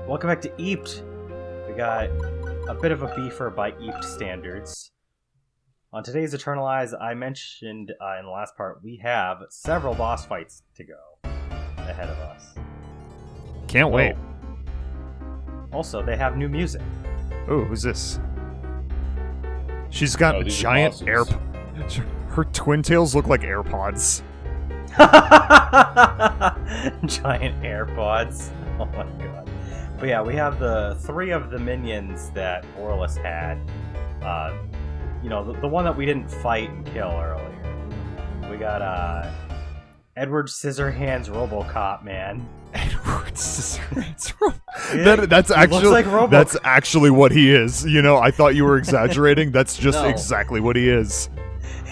Welcome back to Eeped. We got a bit of a beefer by Eeped standards. On today's Eternalize, I mentioned in the last part, we have several boss fights to go ahead of us. Can't wait. Also, they have new music. Oh, who's this? She's got giant air... Her twin tails look like AirPods. Giant AirPods. Oh my god. But yeah, we have the three of the minions that Vorless had. You know, the one that we didn't fight and kill earlier. We got Edward Scissorhands RoboCop, man. Edward Scissorhands Yeah, that's actually like that's actually what he is. You know, I thought you were exaggerating. That's just exactly what he is.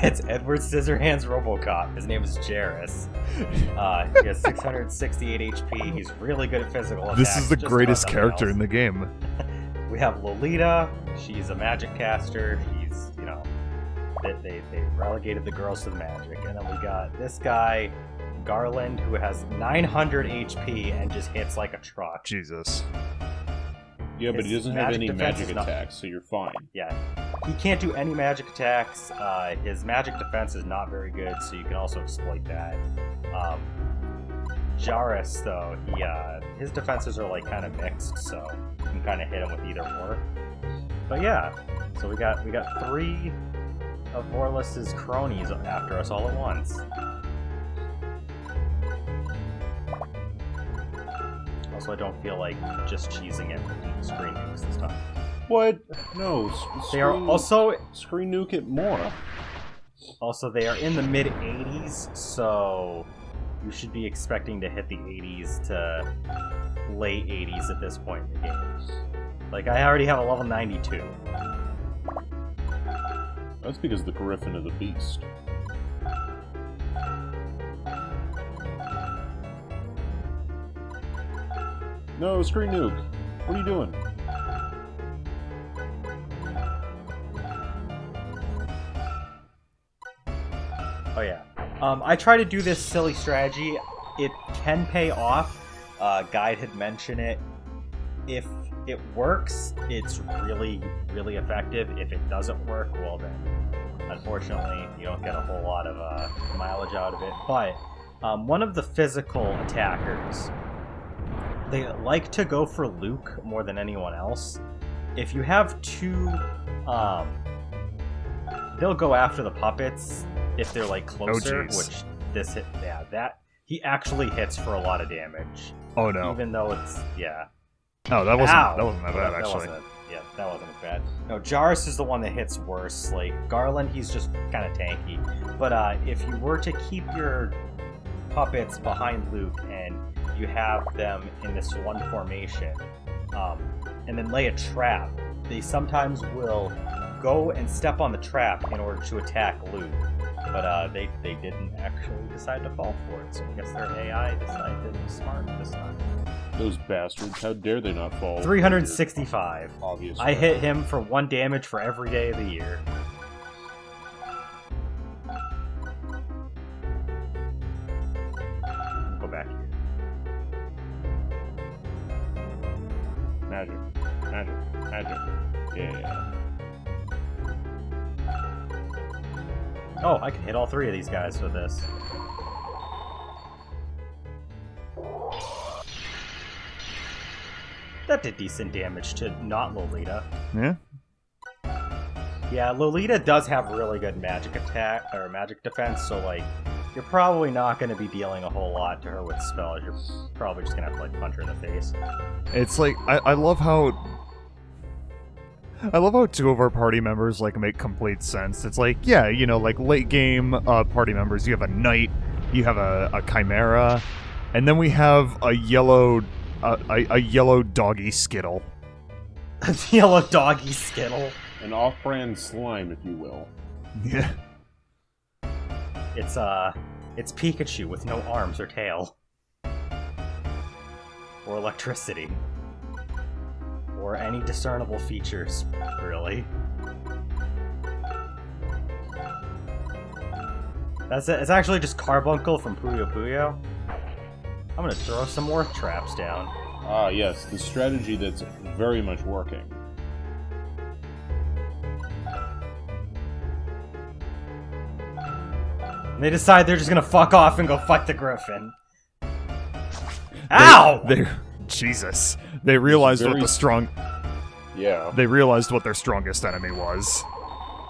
It's Edward Scissorhands RoboCop. His name is Jairus. He has 668 HP. He's really good at physical attacks. This is the greatest character in the game. We have Lolita. She's a magic caster. She's, you know, they relegated the girls to the magic. And then we got this guy, Garland, who has 900 HP and just hits like a truck. Jesus. Yeah, but he doesn't have any magic attacks, so you're fine. Yeah. He can't do any magic attacks. His magic defense is not very good, so you can also exploit that. Jairus, though, his defenses are like kind of mixed, so you can kind of hit him with either or. But yeah, so we got three of Vorless's cronies after us all at once. Also, I don't feel like just cheesing it with screen nukes this time. What? No. They are also screen nuke it more. Also, they are in the mid 80s, so you should be expecting to hit the 80s to late 80s at this point in the game. Like, I already have a level 92. That's because of the Griffin of the Beast. No, screen nuke. What are you doing? Oh yeah. I try to do this silly strategy. It can pay off. Guide had mentioned it. If it works, it's really, really effective. If it doesn't work, well then, unfortunately, you don't get a whole lot of mileage out of it. But one of the physical attackers, they like to go for Luke more than anyone else. If you have two, they'll go after the puppets if they're like closer, which this hit, yeah, that he actually hits for a lot of damage. Oh no! Even though it's Oh, that wasn't that bad actually. That wasn't as bad. No, Jairus is the one that hits worse. Like Garland, he's just kind of tanky. But if you were to keep your puppets behind Luke and you have them in this one formation, and then lay a trap, they sometimes will go and step on the trap in order to attack Luke. But they didn't actually decide to fall for it, so I guess their AI decided to be smart this time. Those bastards, how dare they not fall? 365. Obviously. I hit him for 1 damage for every day of the year. Go back here. Magic. Magic. Magic. Yeah. Oh, I can hit all three of these guys with this. That did decent damage to not Lolita. Yeah? Yeah, Lolita does have really good magic attack, or magic defense, so like, you're probably not going to be dealing a whole lot to her with spells. You're probably just going to have to like punch her in the face. It's like, I love how two of our party members like make complete sense. It's like, yeah, you know, like late game party members, you have a knight, you have a chimera, and then we have a yellow doggy Skittle. A yellow doggy Skittle. An off-brand slime, if you will. Yeah. It's Pikachu with no arms or tail. Or electricity. Or any discernible features, really. It's actually just Carbuncle from Puyo Puyo. I'm gonna throw some more traps down. Ah, yes, the strategy that's very much working. And they decide they're just gonna fuck off and go fight the Griffin. Ow! Jesus. They realized what the strong... Yeah. They realized what their strongest enemy was.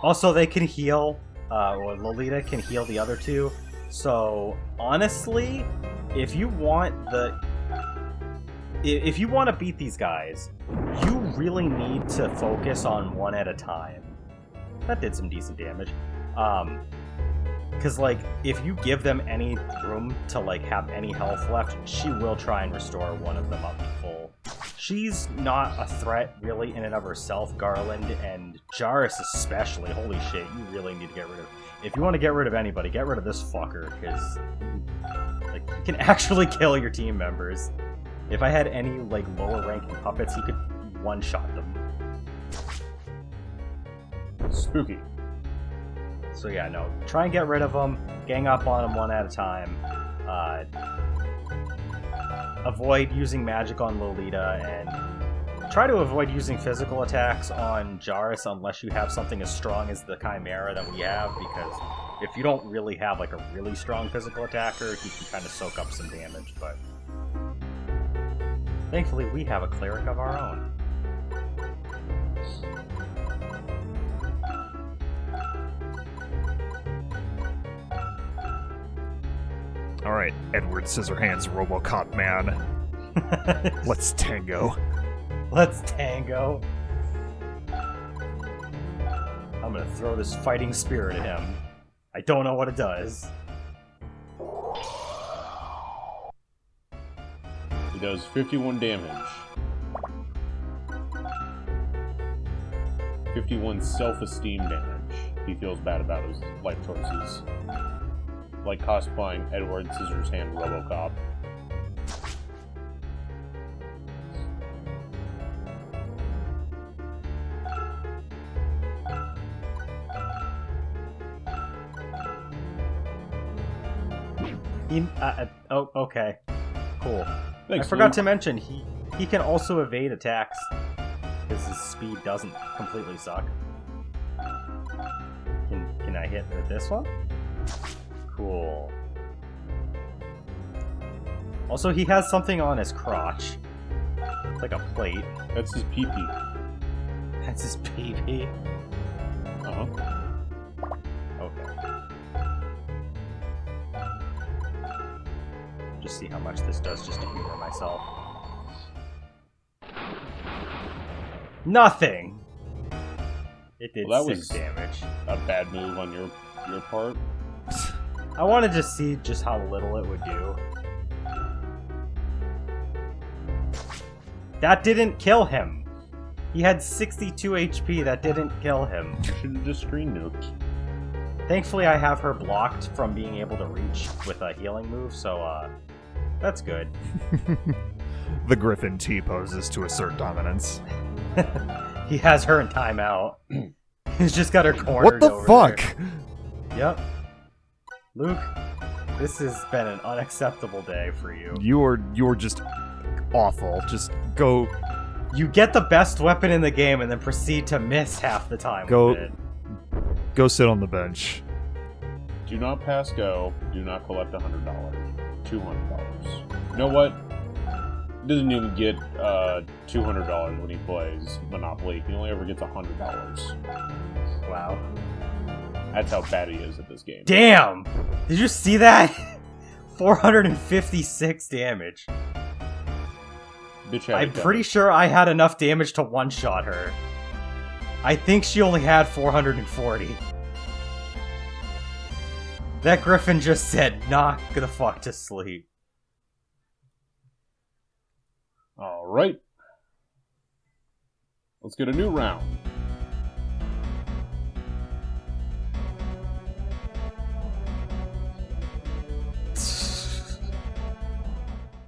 Also, they can heal, or Lolita can heal the other two. So, honestly, if you want to beat these guys, you really need to focus on one at a time. That did some decent damage. Because, like, if you give them any room to, like, have any health left, she will try and restore one of them up to full. She's not a threat, really, in and of herself, Garland, and Jairus especially. Holy shit, you really need to get rid of... If you want to get rid of anybody, get rid of this fucker, because, like, he can actually kill your team members. If I had any, like, lower-ranking puppets, he could one-shot them. Spooky. So yeah, no. Try and get rid of them. Gang up on them one at a time. Avoid using magic on Lolita, and try to avoid using physical attacks on Jairus unless you have something as strong as the Chimera that we have, because if you don't really have like a really strong physical attacker, he can kind of soak up some damage, but thankfully we have a cleric of our own. Alright, Edward Scissorhands, RoboCop man. Let's tango. Let's tango. I'm gonna throw this fighting spirit at him. I don't know what it does. He does 51 damage. 51 self-esteem damage. He feels bad about his life choices. Like cosplaying Edward Scissorhands RoboCop. Oh, okay. Cool. Thanks, I forgot Luke. to mention, he can also evade attacks, because his speed doesn't completely suck. Can I hit with this one? Cool. Also, he has something on his crotch. Like a plate. That's his pee-pee. That's his pee-pee. Uh-huh. Okay. Just see how much this does just to humor myself. Nothing! It did Well, that 6 damage. A bad move on your part. I wanted to see just how little it would do. That didn't kill him! He had 62 HP, that didn't kill him. You should have just screen nuked. Thankfully I have her blocked from being able to reach with a healing move, so that's good. The Griffin T-poses to assert dominance. He has her in timeout. He's just got her cornered. What the over fuck? There. Yep. Luke, this has been an unacceptable day for you. You're just awful. Just go. You get the best weapon in the game and then proceed to miss half the time with it. Go sit on the bench. Do not pass go. Do not collect $100. $200. You know what? He doesn't even get $200 when he plays Monopoly. He only ever gets $100. Wow. That's how bad he is at this game. Damn! Did you see that? 456 damage. Bitch had I'm it pretty sure I had enough damage to one-shot her. I think she only had 440. That Griffin just said, knock the fuck to sleep. Alright. Let's get a new round.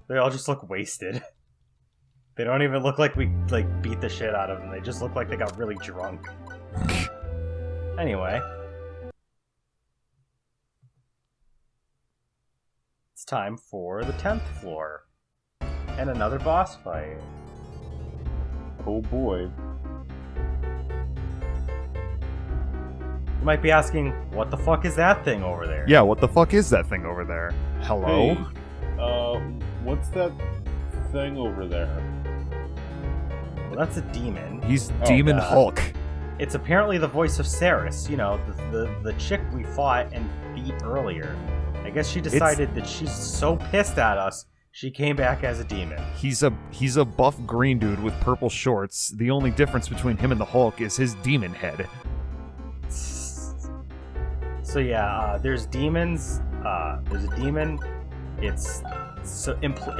They all just look wasted. They don't even look like we, beat the shit out of them. They just look like they got really drunk. Anyway. It's time for the 10th floor. And another boss fight. Oh boy. You might be asking, what the fuck is that thing over there? Yeah, what the fuck is that thing over there? Hello? Hey, what's that thing over there? Well, that's a demon. He's Demon God. Hulk. It's apparently the voice of Ceres, you know, the chick we fought and beat earlier. I guess she decided that she's so pissed at us, she came back as a demon. He's a buff green dude with purple shorts. The only difference between him and the Hulk is his demon head. So yeah, there's demons. There's a demon. It's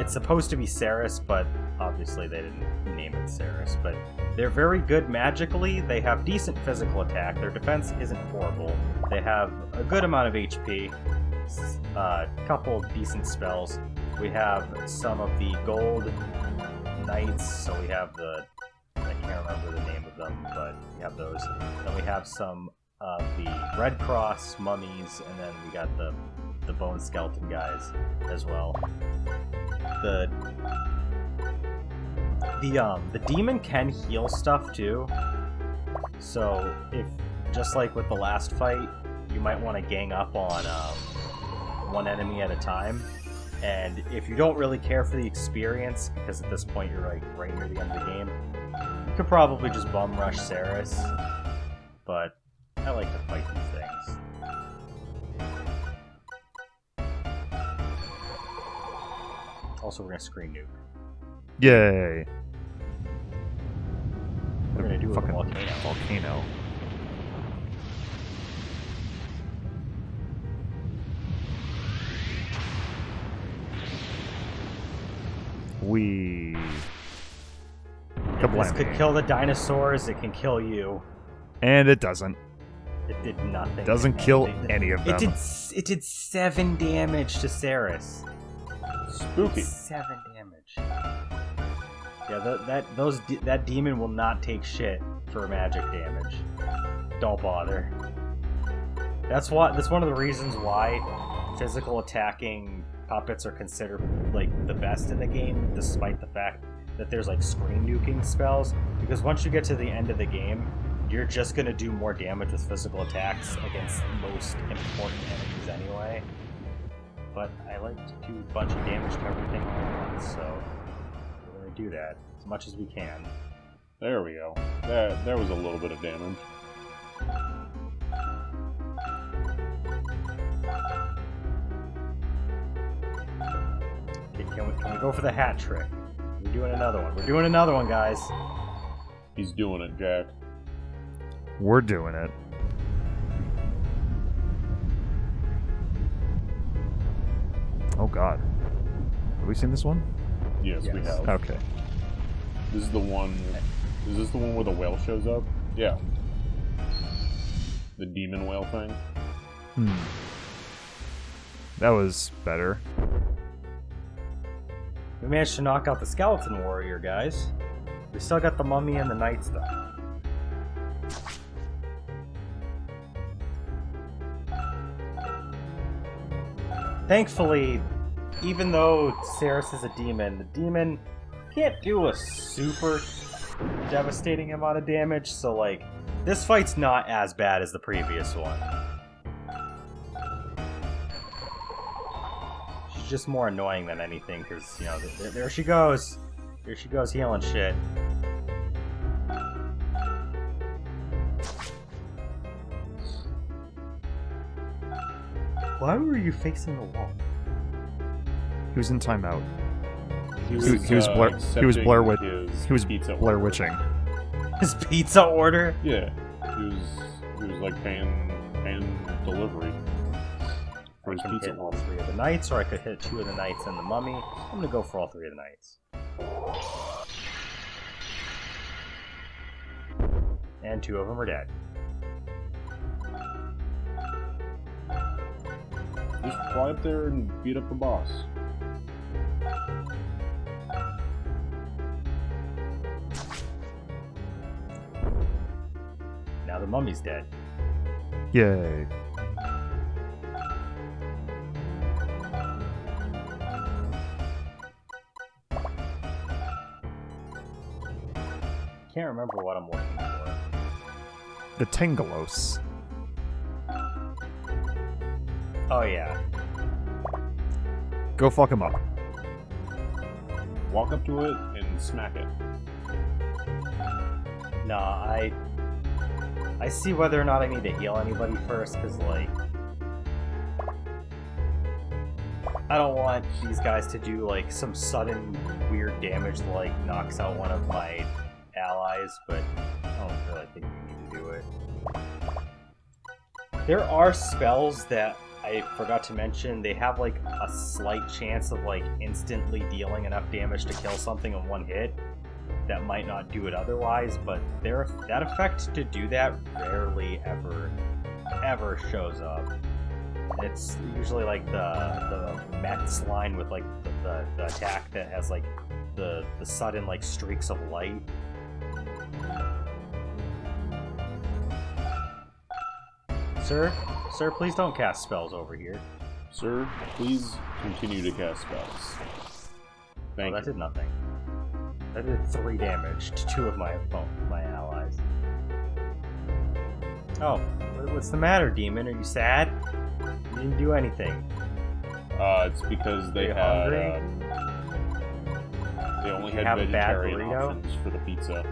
supposed to be Ceres, but obviously they didn't name it Ceres. But they're very good magically. They have decent physical attack. Their defense isn't horrible. They have a good amount of HP. A couple decent spells. We have some of the gold knights. So we have I can't remember the name of them, but we have those. Then we have some of the Red Cross mummies, and then we got the bone skeleton guys as well. The demon can heal stuff too. So if, just like with the last fight, you might want to gang up on one enemy at a time. And if you don't really care for the experience, because at this point you're like right near the end of the game, you could probably just bum rush Ceres. But I like to fight these things. Also, we're gonna screen nuke. Yay. We're gonna do a Fucking volcano. This could kill the dinosaurs, it can kill you. And it doesn't. It did nothing. Doesn't kill any of them. It did 7 damage to Ceres. Spooky. 7 damage. Yeah, that demon will not take shit for magic damage. Don't bother. That's one of the reasons why physical attacking puppets are considered like the best in the game, despite the fact that there's like screen nuking spells. Because once you get to the end of the game, you're just gonna do more damage with physical attacks against most important enemies anyway. But I like to do a bunch of damage to everything all at once, so we're gonna do that as much as we can. There we go. There was a little bit of damage. Okay, can we go for the hat trick? We're doing another one. We're doing another one, guys. He's doing it, Jack. We're doing it. Oh god. Have we seen this one? Yes, we have. Okay. This is the one. Is this the one where the whale shows up? Yeah. The demon whale thing? That was better. We managed to knock out the skeleton warrior, guys. We still got the mummy and the knights, though. Thankfully, even though Ceres is a demon, the demon can't do a super devastating amount of damage, so like, this fight's not as bad as the previous one. She's just more annoying than anything, because, you know, there she goes. Here she goes healing shit. Why were you facing the wall? He was in timeout. He was Blair Witching. His pizza order? Yeah. He was like paying delivery for his I can pizza hit all order. 3 of the knights, or I could hit 2 of the knights and the mummy. I'm gonna go for all 3 of the knights. And 2 of them are dead. Just fly up there and beat up the boss. Now the mummy's dead. Yay. can't remember what I'm looking for. The Tengalos. Oh yeah. Go fuck him up. Walk up to it and smack it. Nah, I see whether or not I need to heal anybody first, because, like, I don't want these guys to do, like, some sudden weird damage that, like, knocks out one of my allies, but I don't really think we need to do it. There are spells that I forgot to mention. They have, like, a slight chance of, like, instantly dealing enough damage to kill something in one hit. That might not do it otherwise, but that effect to do that rarely ever shows up. It's usually like the Mets line with like the attack that has like the sudden like streaks of light. Sir, please don't cast spells over here. Sir, please continue to cast spells. Thank That you. did nothing. That did 3 damage to 2 of my allies. Oh, what's the matter, demon? Are you sad? You didn't do anything. It's because they you had hungry? they only You had have a bad vegetarian burrito? options for the pizza.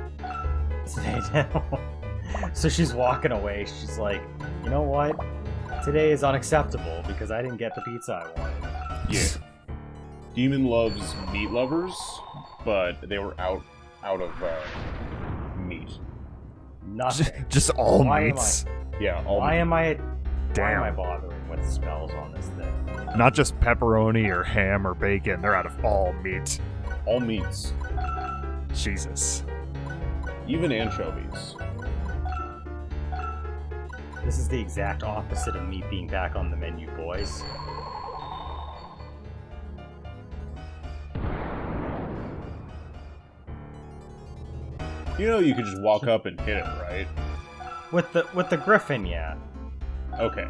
So she's walking away. She's like, you know what? Today is unacceptable because I didn't get the pizza I wanted. Yeah. Demon loves meat lovers, but they were out of meat. Nothing. Just all Why am meats. Yeah, all Why meat. am I Damn. bothering with spells on this thing? Not just pepperoni or ham or bacon. They're out of all meat. All meats, Jesus. even anchovies. This is the exact opposite of meat being back on the menu, boys. You know, you could just walk up and hit it, right? With the griffin, yeah. Okay.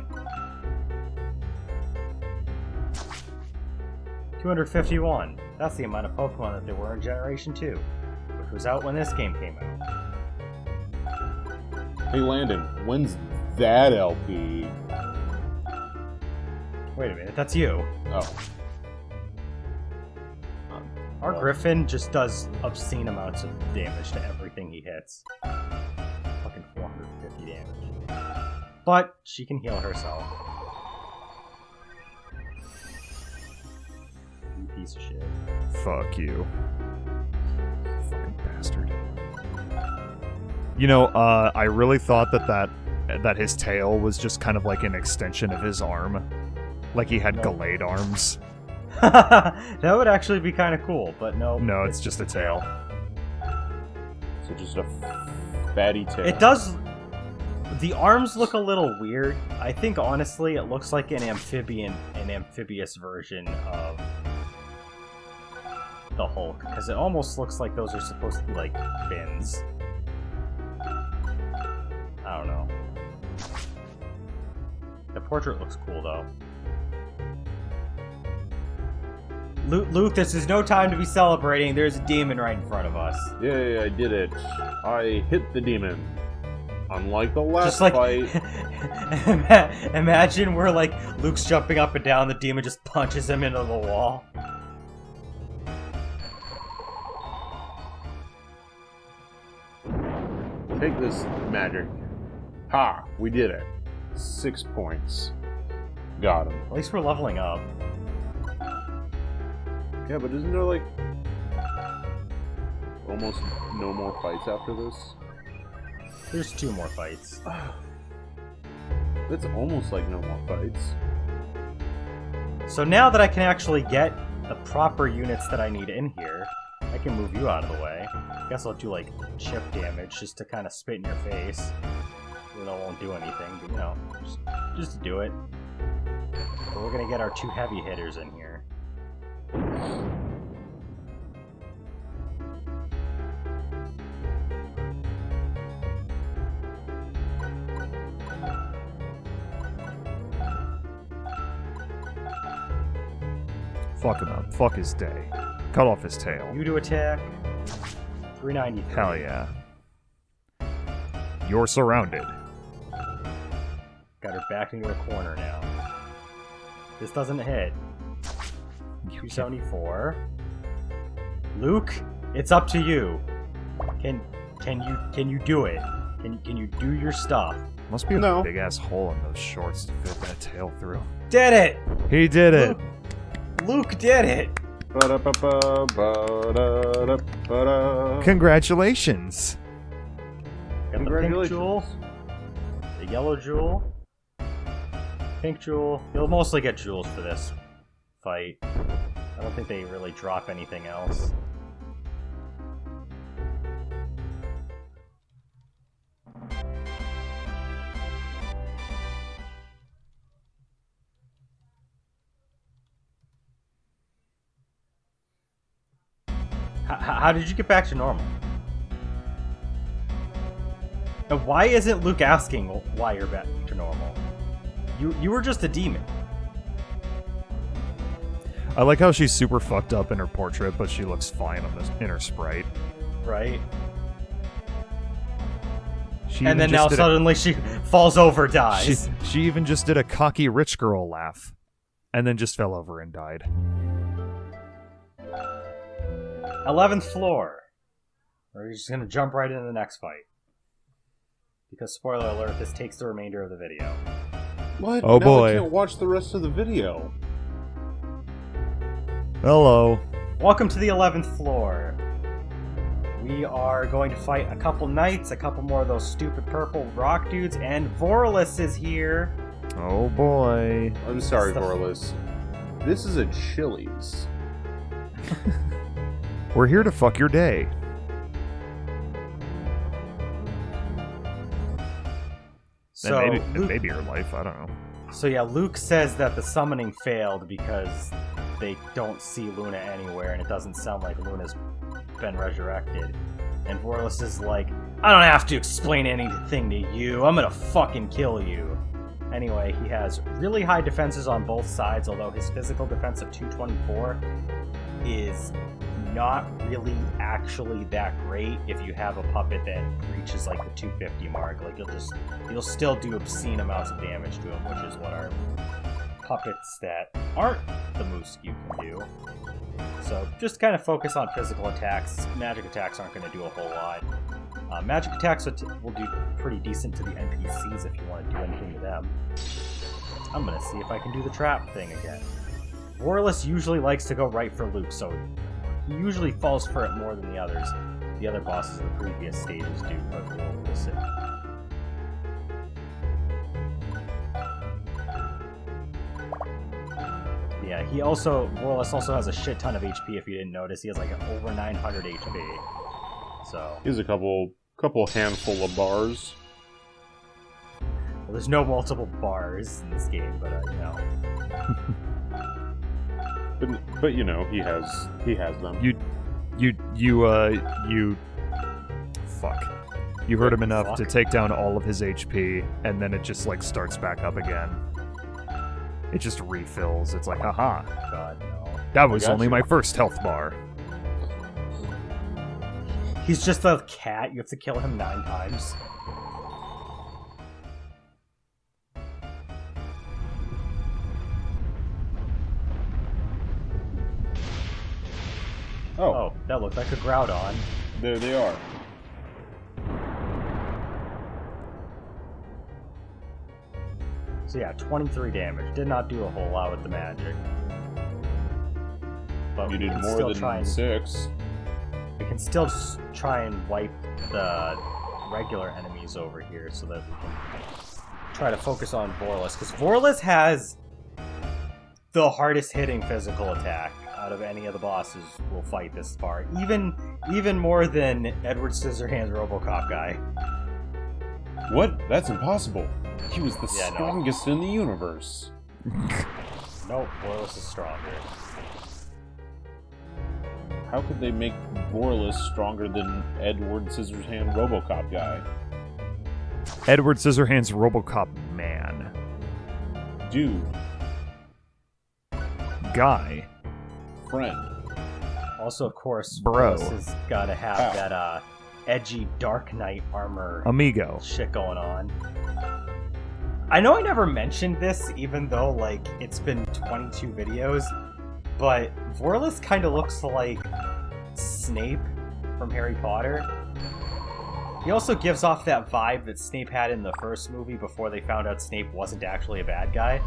251. That's the amount of Pokemon that there were in Generation 2, which was out when this game came out. Hey, Landon, when's that LP? Wait a minute, that's you. Oh. Our Well, Griffin just does obscene amounts of damage to everything he hits. Fucking 450 damage. But she can heal herself. You piece of shit. Fuck you. Fucking bastard. You know, I really thought that his tail was just kind of like an extension of his arm. Like he had No. Gallade arms. That would actually be kind of cool, but no. No, it's just a tail. So just a fatty tail. It does. The arms look a little weird. I think honestly, it looks like an amphibious version of the Hulk, because it almost looks like those are supposed to be like fins. I don't know. The portrait looks cool though. Luke, this is no time to be celebrating. There's a demon right in front of us. Yay, I did it. I hit the demon. Unlike the last Just like, fight. imagine where like Luke's jumping up and down, the demon just punches him into the wall. Take this magic. Ha! We did it. 6 points. Got him. At least we're leveling up. Yeah, but isn't there like almost no more fights after this? There's 2 more fights. That's almost like no more fights. So now that I can actually get the proper units that I need in here, I can move you out of the way. Guess I'll do like chip damage just to kind of spit in your face. Even though it won't do anything, but you know, just to do it. But we're gonna get our 2 heavy hitters in here. Fuck him up. Fuck his day. Cut off his tail. You to attack. 393. Hell yeah. You're surrounded. Got her back into a corner now. This doesn't hit. 274. Luke, it's up to you. Can you do it? Can you do your stuff? Must be a big ass hole in those shorts to fit that tail through. Did it! He did it. Luke did it. Congratulations. Got the pink jewel, the yellow jewel, pink jewel. You'll mostly get jewels for this fight. I don't think they really drop anything else. How did you get back to normal? And why isn't Luke asking why you're back to normal? You were just a demon. I like how she's super fucked up in her portrait, but she looks fine in her sprite. Right. And then now suddenly she falls over, dies. She even just did a cocky rich girl laugh, and then just fell over and died. 11th floor. We're just gonna jump right into the next fight. Because, spoiler alert, this takes the remainder of the video. What? Oh now boy. I can't watch the rest of the video. Hello. Welcome to the 11th floor. We are going to fight a couple knights, a couple more of those stupid purple rock dudes, and Vorless is here. Oh boy. I'm sorry, Vorless. This is a Chili's. We're here to fuck your day. So and maybe your life, I don't know. So yeah, Luke says that the summoning failed because they don't see Luna anywhere, and it doesn't sound like Luna's been resurrected. And Vorless is like, I don't have to explain anything to you. I'm gonna fucking kill you. Anyway, he has really high defenses on both sides, although his physical defense of 224 is not really actually that great if you have a puppet that reaches like the 250 mark. Like you'll still do obscene amounts of damage to him, which is what our puppets that aren't the Moose you can do. So just kind of focus on physical attacks. Magic attacks aren't going to do a whole lot. Magic attacks will do pretty decent to the NPCs if you want to do anything to them. I'm going to see if I can do the trap thing again. Vorless usually likes to go right for Luke, so he usually falls for it more than the others. The other bosses of the previous stages do, but we'll see. Yeah, Vorless also has a shit ton of HP if you didn't notice. He has like over 900 HP. So He has a couple handful of bars. Well, there's no multiple bars in this game, but you know. But you know, he has them. Fuck. You hurt him enough to take down all of his HP, and then it just like starts back up again. It just refills. It's like, haha. God, no. That was only my first health bar. He's just a cat. You have to kill him 9 times. Oh, that looked like a Groudon. There they are. So yeah, 23 damage. Did not do a whole lot with the magic. But You did more than 6. We can still just try and wipe the regular enemies over here so that we can try to focus on Vorless. Because Vorless has the hardest hitting physical attack out of any of the bosses we'll fight this far. Even more than Edward Scissorhands RoboCop guy. What? That's impossible. He was the strongest in the universe. Nope, Vorless is stronger. How could they make Vorless stronger than Edward Scissorhands RoboCop guy? Edward Scissorhands RoboCop man. Dude. Guy. Friend. Also, of course, Bro. Vorless has got to have that edgy Dark Knight armor Amigo. shit going on. I know I never mentioned this, even though, like, it's been 22 videos, but Vorless kind of looks like Snape from Harry Potter. He also gives off that vibe that Snape had in the first movie before they found out Snape wasn't actually a bad guy.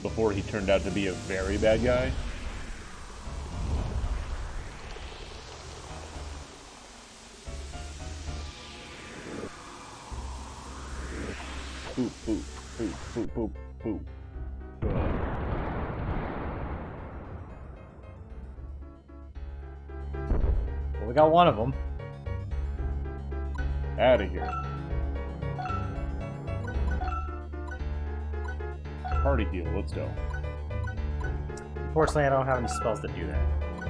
Before he turned out to be a very bad guy. Boop, boop, boop, boop, boop, boop. Well, we got one of them. Out of here. Party heal, let's go. Unfortunately, I don't have any spells that do that.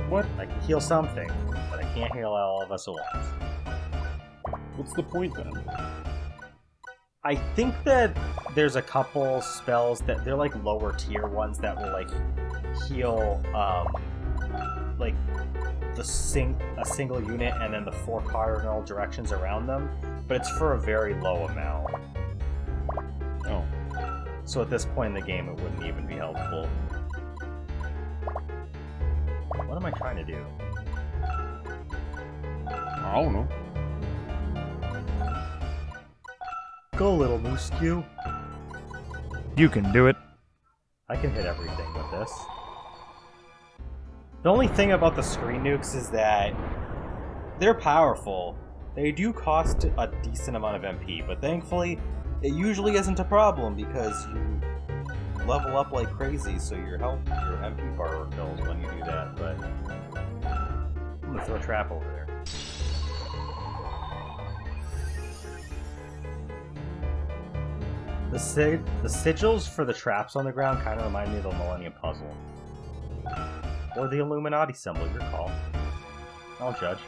What? I can heal something, but I can't heal all of us at once. What's the point then? I think that there's a couple spells that they're like lower tier ones that will like heal like a single unit and then the 4 cardinal directions around them, but it's for a very low amount. Oh. So at this point in the game, it wouldn't even be helpful. What am I trying to do? I don't know. Go, little moose Q. You can do it. I can hit everything with this. The only thing about the screen nukes is that they're powerful. They do cost a decent amount of MP, but thankfully, it usually isn't a problem because you level up like crazy, so your MP bar refills when you do that, but I'm gonna throw a trap over there. The sigils for the traps on the ground kind of remind me of the Millennium Puzzle. Or the Illuminati symbol, your call. Don't judge.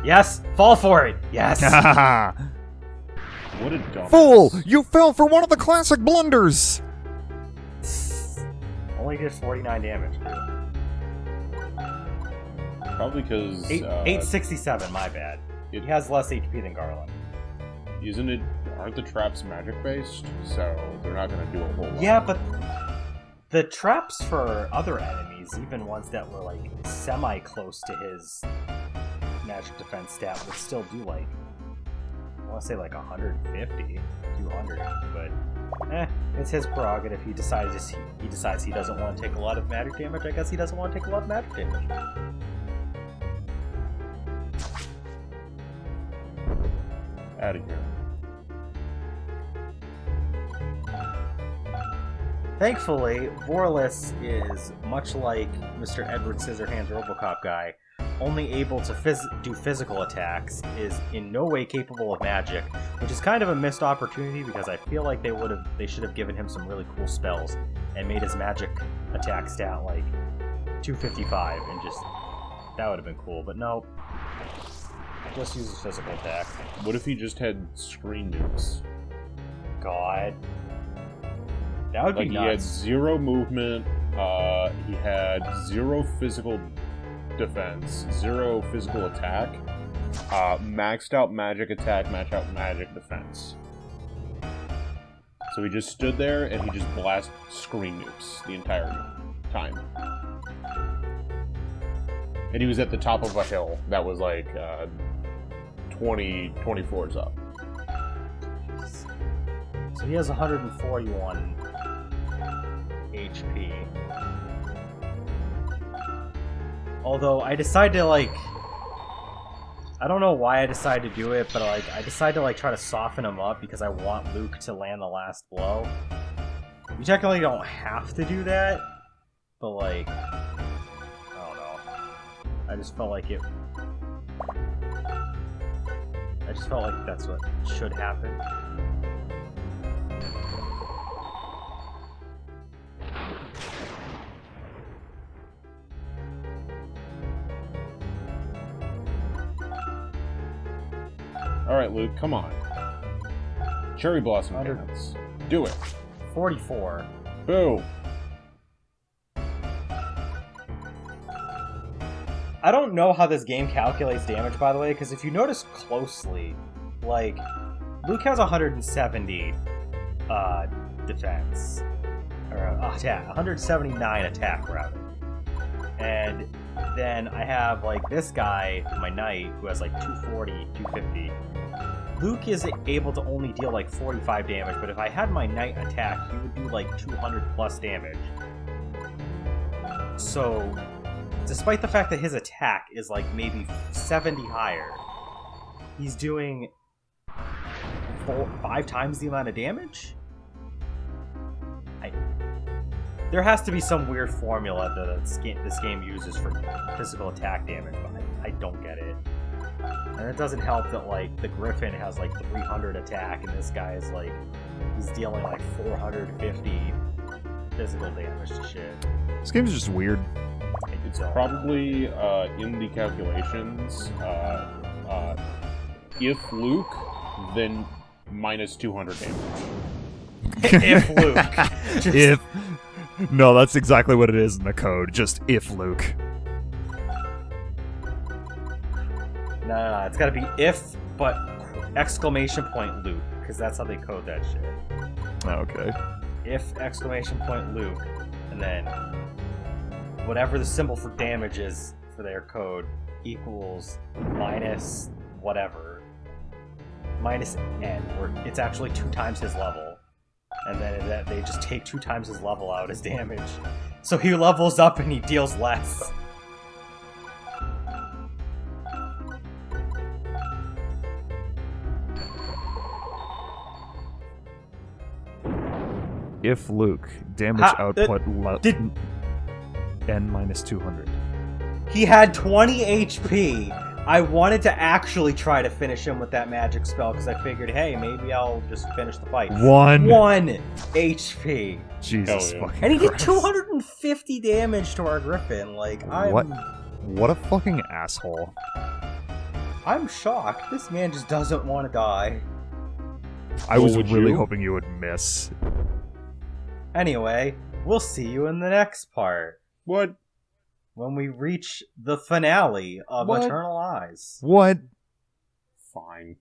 Yes! Fall for it! Yes! What a dumb Fool! You fell for one of the classic blunders! Only did 49 damage, dude. Probably because 867, my bad. He has less HP than Garland. aren't the traps magic based? So they're not gonna do a whole lot. Yeah, but the traps for other enemies, even ones that were like semi-close to his magic defense stat, would still do like, I want to say like 150, 200, but it's his prerogative. He decides he doesn't want to take a lot of magic damage. I guess he doesn't want to take a lot of magic damage. Out of here. Thankfully, Vorless is, much like Mr. Edward Scissorhands RoboCop guy, only able to do physical attacks, is in no way capable of magic, which is kind of a missed opportunity because I feel like they should have given him some really cool spells and made his magic attack stat like 255 and just, that would have been cool, but nope. Just uses physical attack. What if he just had screen nukes? God. That would be Like, nuts. he had 0 movement, he had 0 physical defense, 0 physical attack, maxed out magic attack, maxed out magic defense. So he just stood there and he just blasted screen nukes the entire time. And he was at the top of a hill that was like 20 floors up. So he has 141 HP. Although I decided to like, I don't know why I decided to do it, but like I decided to like try to soften him up because I want Luke to land the last blow. You technically don't have to do that, but like, I don't know. I just felt like that's what should happen. Alright, Luke, come on. Cherry Blossom Dance. Do it. 44. Boo! I don't know how this game calculates damage, by the way, because if you notice closely, like, Luke has 170 defense. Or attack. 179 attack, rather. And then I have, like, this guy, my knight, who has, like, 240, 250. Luke is able to only deal, like, 45 damage, but if I had my knight attack, he would do, like, 200 plus damage. So, despite the fact that his attack is, like, maybe 70 higher, he's doing 5 times the amount of damage? There has to be some weird formula that this game uses for physical attack damage, but I don't get it. And it doesn't help that, like, the Griffin has, like, 300 attack, and this guy is, like, he's dealing, like, 450 physical damage to shit. This game's just weird. It's probably, in the calculations, if Luke, then minus 200 damage. If Luke. If... No, that's exactly what it is in the code. Just if Luke. No, it's gotta be if, but exclamation point Luke, because that's how they code that shit. Okay. If exclamation point Luke, and then whatever the symbol for damage is for their code equals minus whatever. Minus N, where it's actually 2 times his level. And then they just take 2 times his level out as damage. So he levels up and he deals less. If Luke, damage output N minus 200. He had 20 HP. I wanted to actually try to finish him with that magic spell because I figured, hey, maybe I'll just finish the fight. 1 HP. Jesus yeah. fucking And he did Christ. 250 damage to our Griffin. Like, What a fucking asshole. I'm shocked. This man just doesn't want to die. I was would really you? hoping you would miss. Anyway, we'll see you in the next part. What? When we reach the finale of What? Eternal Eyes. What? Fine.